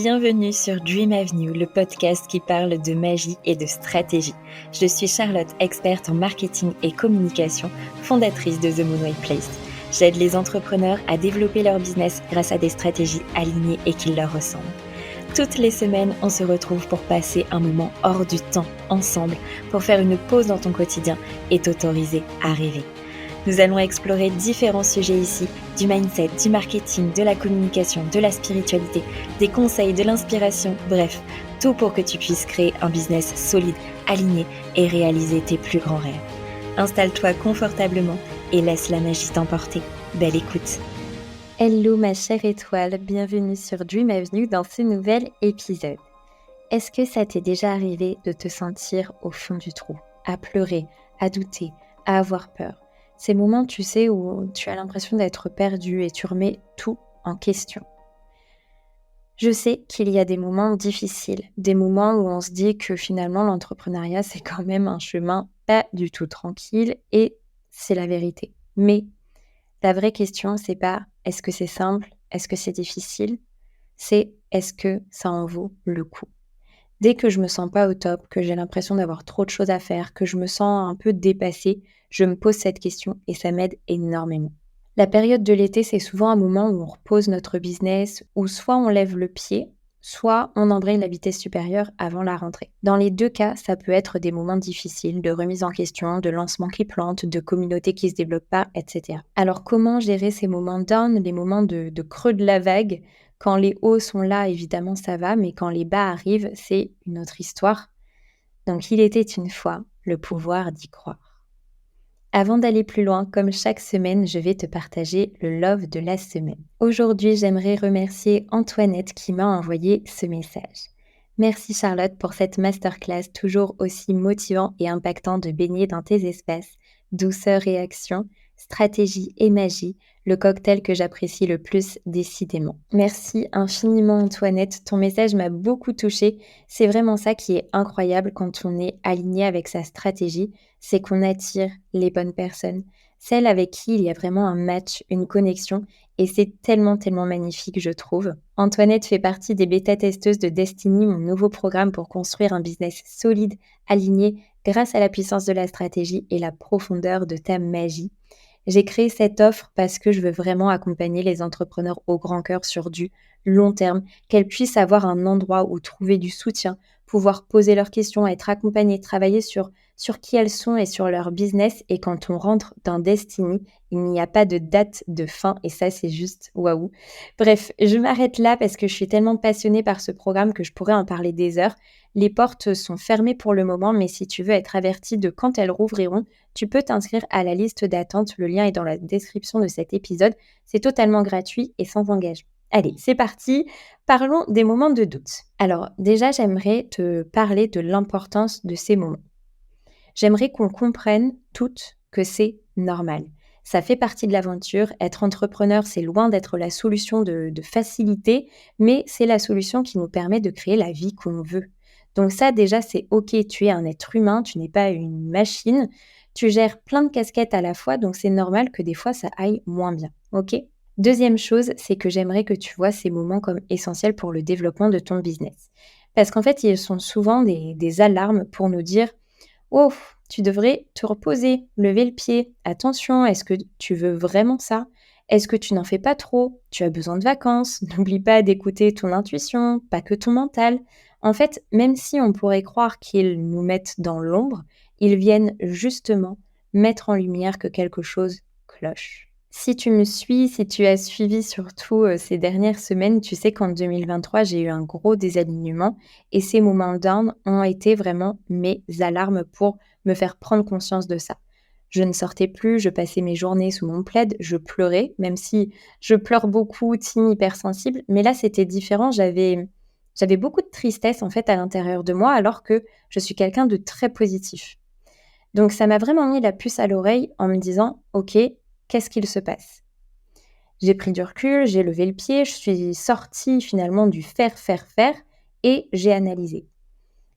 Bienvenue sur Dream Avenue, le podcast qui parle de magie et de stratégie. Je suis Charlotte, experte en marketing et communication, fondatrice de The Moonway Place. J'aide les entrepreneurs à développer leur business grâce à des stratégies alignées et qui leur ressemblent. Toutes les semaines, on se retrouve pour passer un moment hors du temps ensemble, pour faire une pause dans ton quotidien et t'autoriser à rêver. Nous allons explorer différents sujets ici, du mindset, du marketing, de la communication, de la spiritualité, des conseils, de l'inspiration, bref, tout pour que tu puisses créer un business solide, aligné et réaliser tes plus grands rêves. Installe-toi confortablement et laisse la magie t'emporter. Belle écoute. Hello ma chère étoile, bienvenue sur Dream Avenue dans ce nouvel épisode. Est-ce que ça t'est déjà arrivé de te sentir au fond du trou, à pleurer, à douter, à avoir peur ? Ces moments, tu sais, où tu as l'impression d'être perdu et tu remets tout en question. Je sais qu'il y a des moments difficiles, des moments où on se dit que finalement l'entrepreneuriat c'est quand même un chemin pas du tout tranquille et c'est la vérité. Mais la vraie question c'est pas est-ce que c'est simple, est-ce que c'est difficile, c'est est-ce que ça en vaut le coup. Dès que je me sens pas au top, que j'ai l'impression d'avoir trop de choses à faire, que je me sens un peu dépassée, je me pose cette question et ça m'aide énormément. La période de l'été, c'est souvent un moment où on repose notre business, où soit on lève le pied, soit on embraye la vitesse supérieure avant la rentrée. Dans les deux cas, ça peut être des moments difficiles, de remise en question, de lancement qui plante, de communauté qui se développe pas, etc. Alors comment gérer ces moments down, les moments de creux de la vague ? Quand les hauts sont là, évidemment, ça va, mais quand les bas arrivent, c'est une autre histoire. Donc, il était une fois le pouvoir d'y croire. Avant d'aller plus loin, comme chaque semaine, je vais te partager le love de la semaine. Aujourd'hui, j'aimerais remercier Antoinette qui m'a envoyé ce message. Merci Charlotte pour cette masterclass toujours aussi motivant et impactant de baigner dans tes espaces, douceur et action, stratégie et magie, le cocktail que j'apprécie le plus décidément. Merci infiniment Antoinette, ton message m'a beaucoup touchée. C'est vraiment ça qui est incroyable quand on est aligné avec sa stratégie, c'est qu'on attire les bonnes personnes, celles avec qui il y a vraiment un match, une connexion, et c'est tellement magnifique je trouve. Antoinette fait partie des bêta-testeuses de Destiny, mon nouveau programme pour construire un business solide, aligné, grâce à la puissance de la stratégie et la profondeur de ta magie. J'ai créé cette offre parce que je veux vraiment accompagner les entrepreneurs au grand cœur sur du long terme, qu'elles puissent avoir un endroit où trouver du soutien, pouvoir poser leurs questions, être accompagnées, travailler sur qui elles sont et sur leur business. Et quand on rentre dans Destiny, il n'y a pas de date de fin et ça, c'est juste waouh. Bref, je m'arrête là parce que je suis tellement passionnée par ce programme que je pourrais en parler des heures. Les portes sont fermées pour le moment, mais si tu veux être averti de quand elles rouvriront, tu peux t'inscrire à la liste d'attente. Le lien est dans la description de cet épisode. C'est totalement gratuit et sans engagement. Allez, c'est parti. Parlons des moments de doute. Alors, déjà, j'aimerais te parler de l'importance de ces moments. J'aimerais qu'on comprenne toutes que c'est normal. Ça fait partie de l'aventure. Être entrepreneur, c'est loin d'être la solution de facilité, mais c'est la solution qui nous permet de créer la vie qu'on veut. Donc ça, déjà, c'est OK. Tu es un être humain, tu n'es pas une machine. Tu gères plein de casquettes à la fois, donc c'est normal que des fois, ça aille moins bien. OK ? Deuxième chose, c'est que j'aimerais que tu vois ces moments comme essentiels pour le développement de ton business. Parce qu'en fait, ils sont souvent des alarmes pour nous dire « Oh, tu devrais te reposer, lever le pied. Attention, est-ce que tu veux vraiment ça ? Est-ce que tu n'en fais pas trop ? Tu as besoin de vacances. N'oublie pas d'écouter ton intuition, pas que ton mental. » En fait, même si on pourrait croire qu'ils nous mettent dans l'ombre, ils viennent justement mettre en lumière que quelque chose cloche. Si tu me suis, si tu as suivi surtout ces dernières semaines, tu sais qu'en 2023, j'ai eu un gros désalignement et ces moments down ont été vraiment mes alarmes pour me faire prendre conscience de ça. Je ne sortais plus, je passais mes journées sous mon plaid, je pleurais, même si je pleure beaucoup, timide, hypersensible, mais là c'était différent, j'avais beaucoup de tristesse en fait à l'intérieur de moi alors que je suis quelqu'un de très positif. Donc ça m'a vraiment mis la puce à l'oreille en me disant « Ok, qu'est-ce qu'il se passe ?» J'ai pris du recul, j'ai levé le pied, je suis sortie finalement du faire et j'ai analysé.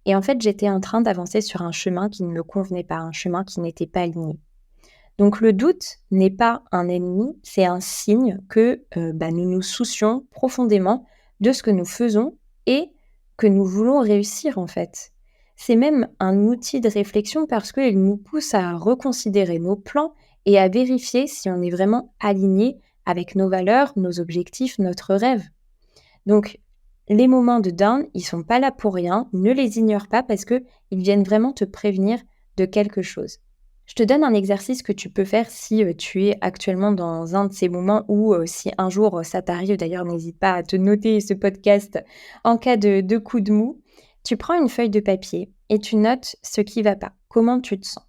Et en fait, j'étais en train d'avancer sur un chemin qui ne me convenait pas, un chemin qui n'était pas aligné. Donc le doute n'est pas un ennemi, c'est un signe que nous nous soucions profondément de ce que nous faisons et que nous voulons réussir en fait. C'est même un outil de réflexion parce qu'il nous pousse à reconsidérer nos plans et à vérifier si on est vraiment aligné avec nos valeurs, nos objectifs, notre rêve. Donc, les moments de down, ils sont pas là pour rien, ne les ignore pas parce que ils viennent vraiment te prévenir de quelque chose. Je te donne un exercice que tu peux faire si tu es actuellement dans un de ces moments ou si un jour ça t'arrive. D'ailleurs, n'hésite pas à te noter ce podcast en cas de coup de mou. Tu prends une feuille de papier et tu notes ce qui va pas, comment tu te sens.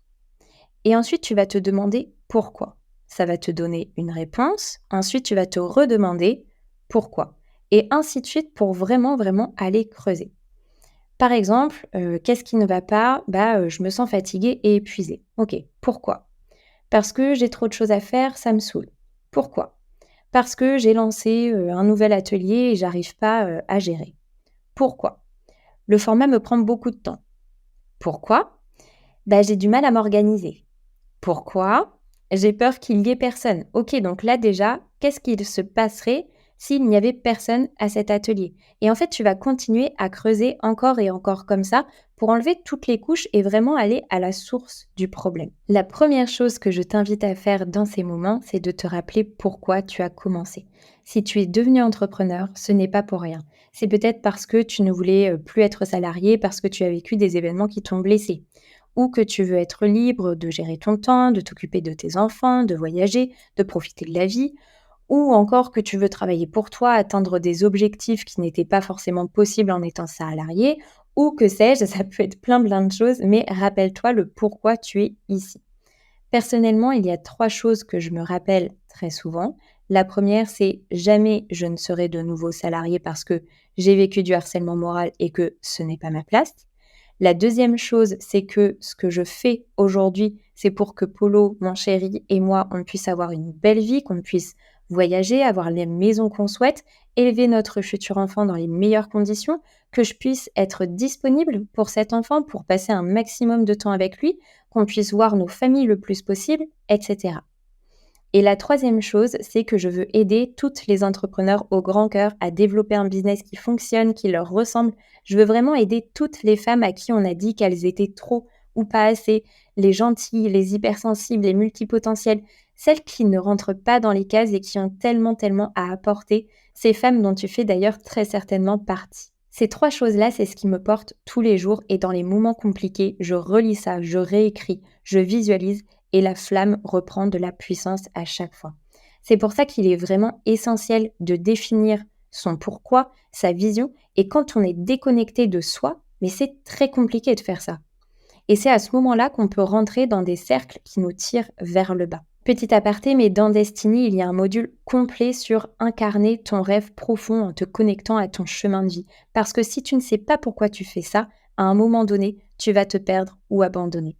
Et ensuite, tu vas te demander pourquoi. Ça va te donner une réponse. Ensuite, tu vas te redemander pourquoi. Et ainsi de suite pour vraiment, vraiment aller creuser. Par exemple, qu'est-ce qui ne va pas? Je me sens fatiguée et épuisée. OK, pourquoi? Parce que j'ai trop de choses à faire, ça me saoule. Pourquoi? Parce que j'ai lancé, un nouvel atelier et j'arrive pas, à gérer. Pourquoi? Le format me prend beaucoup de temps. Pourquoi? J'ai du mal à m'organiser. Pourquoi? J'ai peur qu'il y ait personne. OK, donc là déjà, qu'est-ce qu'il se passerait s'il n'y avait personne à cet atelier? Et en fait, tu vas continuer à creuser encore et encore comme ça pour enlever toutes les couches et vraiment aller à la source du problème. La première chose que je t'invite à faire dans ces moments, c'est de te rappeler pourquoi tu as commencé. Si tu es devenu entrepreneur, ce n'est pas pour rien. C'est peut-être parce que tu ne voulais plus être salarié, parce que tu as vécu des événements qui t'ont blessé ou que tu veux être libre de gérer ton temps, de t'occuper de tes enfants, de voyager, de profiter de la vie, ou encore que tu veux travailler pour toi, atteindre des objectifs qui n'étaient pas forcément possibles en étant salarié, ou que sais-je, ça peut être plein de choses, mais rappelle-toi le pourquoi tu es ici. Personnellement, il y a 3 choses que je me rappelle très souvent. La première, c'est jamais je ne serai de nouveau salarié parce que j'ai vécu du harcèlement moral et que ce n'est pas ma place. La deuxième chose, c'est que ce que je fais aujourd'hui, c'est pour que Polo, mon chéri et moi, on puisse avoir une belle vie, qu'on puisse voyager, avoir les maisons qu'on souhaite, élever notre futur enfant dans les meilleures conditions, que je puisse être disponible pour cet enfant, pour passer un maximum de temps avec lui, qu'on puisse voir nos familles le plus possible, etc. Et la troisième chose, c'est que je veux aider toutes les entrepreneurs au grand cœur à développer un business qui fonctionne, qui leur ressemble. Je veux vraiment aider toutes les femmes à qui on a dit qu'elles étaient trop ou pas assez, les gentilles, les hypersensibles, les multipotentielles, celles qui ne rentrent pas dans les cases et qui ont tellement à apporter, ces femmes dont tu fais d'ailleurs très certainement partie. Ces 3 choses-là, c'est ce qui me porte tous les jours et dans les moments compliqués, je relis ça, je réécris, je visualise et la flamme reprend de la puissance à chaque fois. C'est pour ça qu'il est vraiment essentiel de définir son pourquoi, sa vision, et quand on est déconnecté de soi, mais c'est très compliqué de faire ça. Et c'est à ce moment-là qu'on peut rentrer dans des cercles qui nous tirent vers le bas. Petit aparté, mais dans Destiny, il y a un module complet sur incarner ton rêve profond en te connectant à ton chemin de vie. Parce que si tu ne sais pas pourquoi tu fais ça, à un moment donné, tu vas te perdre ou abandonner.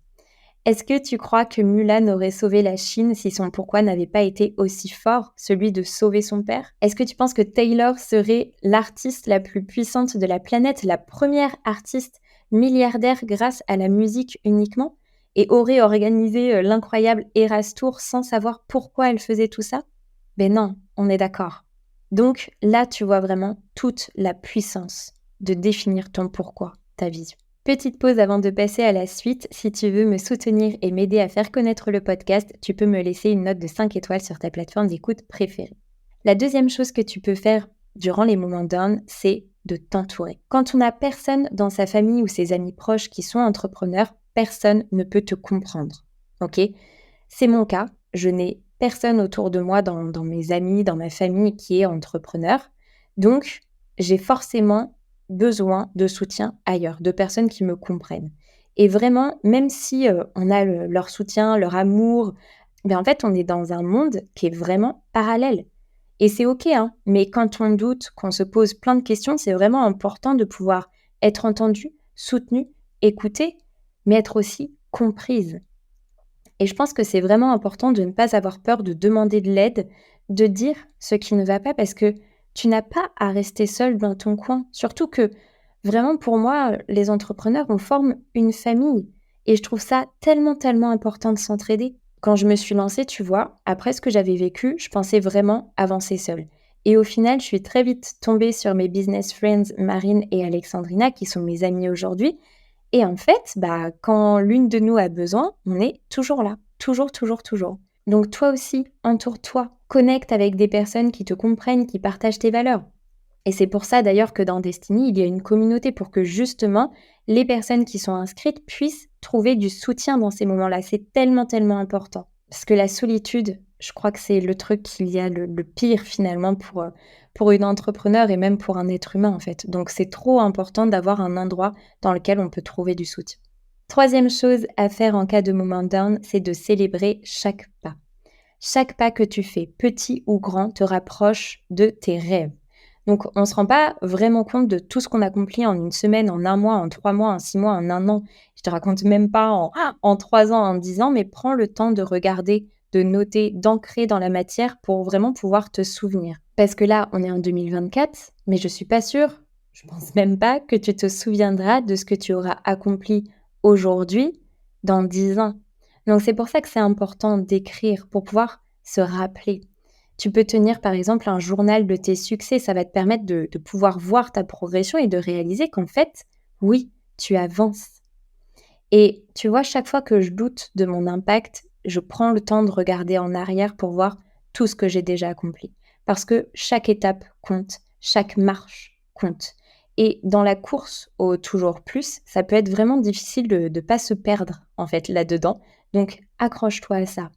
Est-ce que tu crois que Mulan aurait sauvé la Chine si son pourquoi n'avait pas été aussi fort, celui de sauver son père? Est-ce que tu penses que Taylor serait l'artiste la plus puissante de la planète, la première artiste milliardaire grâce à la musique uniquement, et aurait organisé l'incroyable Eras Tour sans savoir pourquoi elle faisait tout ça? Ben non, on est d'accord. Donc là, tu vois vraiment toute la puissance de définir ton pourquoi, ta vision. Petite pause avant de passer à la suite. Si tu veux me soutenir et m'aider à faire connaître le podcast, tu peux me laisser une note de 5 étoiles sur ta plateforme d'écoute préférée. La deuxième chose que tu peux faire durant les moments down, c'est de t'entourer. Quand on n'a personne dans sa famille ou ses amis proches qui sont entrepreneurs, personne ne peut te comprendre. Ok? C'est mon cas. Je n'ai personne autour de moi dans mes amis, dans ma famille qui est entrepreneur. Donc, j'ai forcément besoin de soutien ailleurs, de personnes qui me comprennent. Et vraiment, même si on a leur soutien, leur amour, en fait, on est dans un monde qui est vraiment parallèle. Et c'est OK, hein, mais quand on doute, qu'on se pose plein de questions, c'est vraiment important de pouvoir être entendu, soutenu, écouté, mais être aussi comprise. Et je pense que c'est vraiment important de ne pas avoir peur de demander de l'aide, de dire ce qui ne va pas parce que tu n'as pas à rester seul dans ton coin. Surtout que vraiment pour moi, les entrepreneurs, on forme une famille et je trouve ça tellement important de s'entraider. Quand je me suis lancée, tu vois, après ce que j'avais vécu, je pensais vraiment avancer seule. Et au final, je suis très vite tombée sur mes business friends Marine et Alexandrina, qui sont mes amies aujourd'hui. Et en fait, quand l'une de nous a besoin, on est toujours là. Toujours, toujours, toujours. Donc toi aussi, entoure-toi. Connecte avec des personnes qui te comprennent, qui partagent tes valeurs. Et c'est pour ça d'ailleurs que dans Destiny, il y a une communauté pour que justement les personnes qui sont inscrites puissent trouver du soutien dans ces moments-là. C'est tellement, tellement important. Parce que la solitude, je crois que c'est le truc qu'il y a le pire finalement pour une entrepreneur et même pour un être humain en fait. Donc c'est trop important d'avoir un endroit dans lequel on peut trouver du soutien. Troisième chose à faire en cas de moment down, c'est de célébrer chaque pas. Chaque pas que tu fais, petit ou grand, te rapproche de tes rêves. Donc, on ne se rend pas vraiment compte de tout ce qu'on accomplit en une semaine, en un mois, en 3 mois, en 6 mois, en un an. Je te raconte même pas en 3 ans, en 10 ans, mais prends le temps de regarder, de noter, d'ancrer dans la matière pour vraiment pouvoir te souvenir. Parce que là, on est en 2024, mais je suis pas sûre, je pense même pas que tu te souviendras de ce que tu auras accompli aujourd'hui dans 10 ans. Donc, c'est pour ça que c'est important d'écrire pour pouvoir se rappeler. Tu peux tenir par exemple un journal de tes succès, ça va te permettre de pouvoir voir ta progression et de réaliser qu'en fait, oui, tu avances. Et tu vois, chaque fois que je doute de mon impact, je prends le temps de regarder en arrière pour voir tout ce que j'ai déjà accompli. Parce que chaque étape compte, chaque marche compte. Et dans la course au toujours plus, ça peut être vraiment difficile de ne pas se perdre en fait là-dedans. Donc accroche-toi à ça.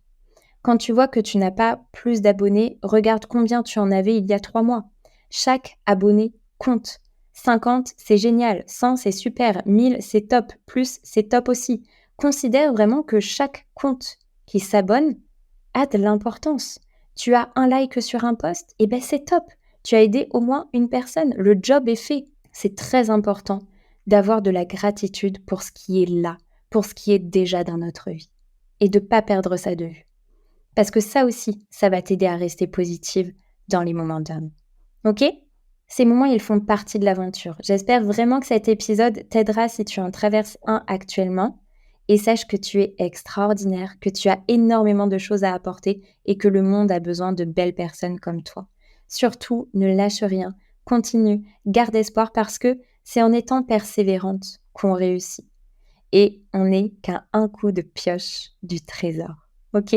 Quand tu vois que tu n'as pas plus d'abonnés, regarde combien tu en avais il y a 3 mois. Chaque abonné compte. 50, c'est génial. 100, c'est super. 1000, c'est top. Plus, c'est top aussi. Considère vraiment que chaque compte qui s'abonne a de l'importance. Tu as un like sur un post, et c'est top. Tu as aidé au moins une personne. Le job est fait. C'est très important d'avoir de la gratitude pour ce qui est là, pour ce qui est déjà dans notre vie. Et de ne pas perdre ça de vue. Parce que ça aussi, ça va t'aider à rester positive dans les moments down. Ok ? Ces moments, ils font partie de l'aventure. J'espère vraiment que cet épisode t'aidera si tu en traverses un actuellement. Et sache que tu es extraordinaire, que tu as énormément de choses à apporter et que le monde a besoin de belles personnes comme toi. Surtout, ne lâche rien, continue, garde espoir parce que c'est en étant persévérante qu'on réussit. Et on n'est qu'à un coup de pioche du trésor. Ok ?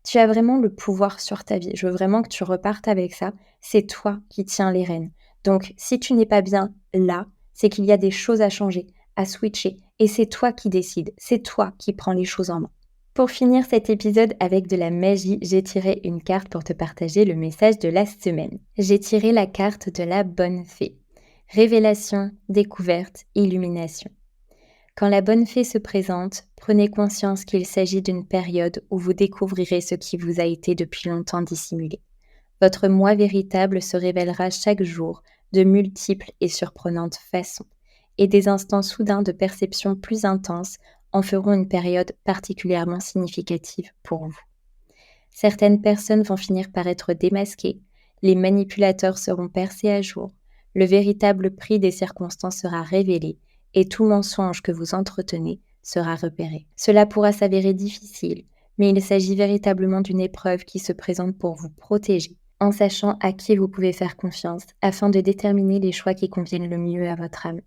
Tu as vraiment le pouvoir sur ta vie. Je veux vraiment que tu repartes avec ça. C'est toi qui tiens les rênes. Donc, si tu n'es pas bien là, c'est qu'il y a des choses à changer, à switcher. Et c'est toi qui décides. C'est toi qui prends les choses en main. Pour finir cet épisode avec de la magie, j'ai tiré une carte pour te partager le message de la semaine. J'ai tiré la carte de la bonne fée. Révélation, découverte, illumination. Quand la bonne fée se présente, prenez conscience qu'il s'agit d'une période où vous découvrirez ce qui vous a été depuis longtemps dissimulé. Votre moi véritable se révélera chaque jour de multiples et surprenantes façons, et des instants soudains de perception plus intenses en feront une période particulièrement significative pour vous. Certaines personnes vont finir par être démasquées, les manipulateurs seront percés à jour, le véritable prix des circonstances sera révélé, et tout mensonge que vous entretenez sera repéré. Cela pourra s'avérer difficile, mais il s'agit véritablement d'une épreuve qui se présente pour vous protéger, en sachant à qui vous pouvez faire confiance afin de déterminer les choix qui conviennent le mieux à votre âme.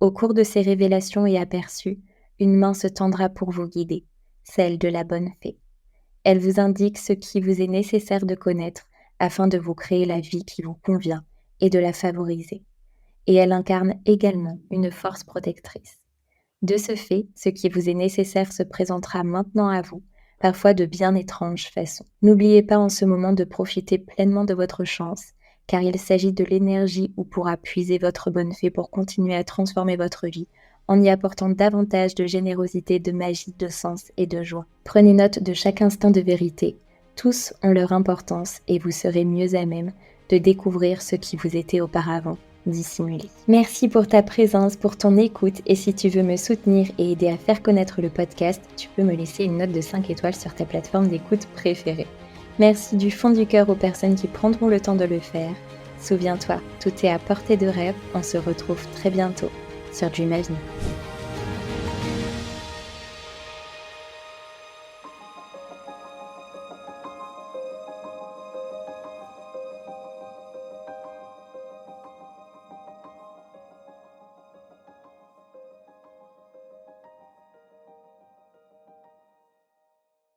Au cours de ces révélations et aperçus, une main se tendra pour vous guider, celle de la bonne fée. Elle vous indique ce qui vous est nécessaire de connaître afin de vous créer la vie qui vous convient et de la favoriser. Et elle incarne également une force protectrice. De ce fait, ce qui vous est nécessaire se présentera maintenant à vous, parfois de bien étranges façons. N'oubliez pas en ce moment de profiter pleinement de votre chance, car il s'agit de l'énergie où pourra puiser votre bonne fée pour continuer à transformer votre vie, en y apportant davantage de générosité, de magie, de sens et de joie. Prenez note de chaque instant de vérité. Tous ont leur importance et vous serez mieux à même de découvrir ce qui vous était auparavant dissimulé. Merci pour ta présence, pour ton écoute et si tu veux me soutenir et aider à faire connaître le podcast, tu peux me laisser une note de 5 étoiles sur ta plateforme d'écoute préférée. Merci du fond du cœur aux personnes qui prendront le temps de le faire. Souviens-toi, tout est à portée de rêve, on se retrouve très bientot sur Dream Avenue.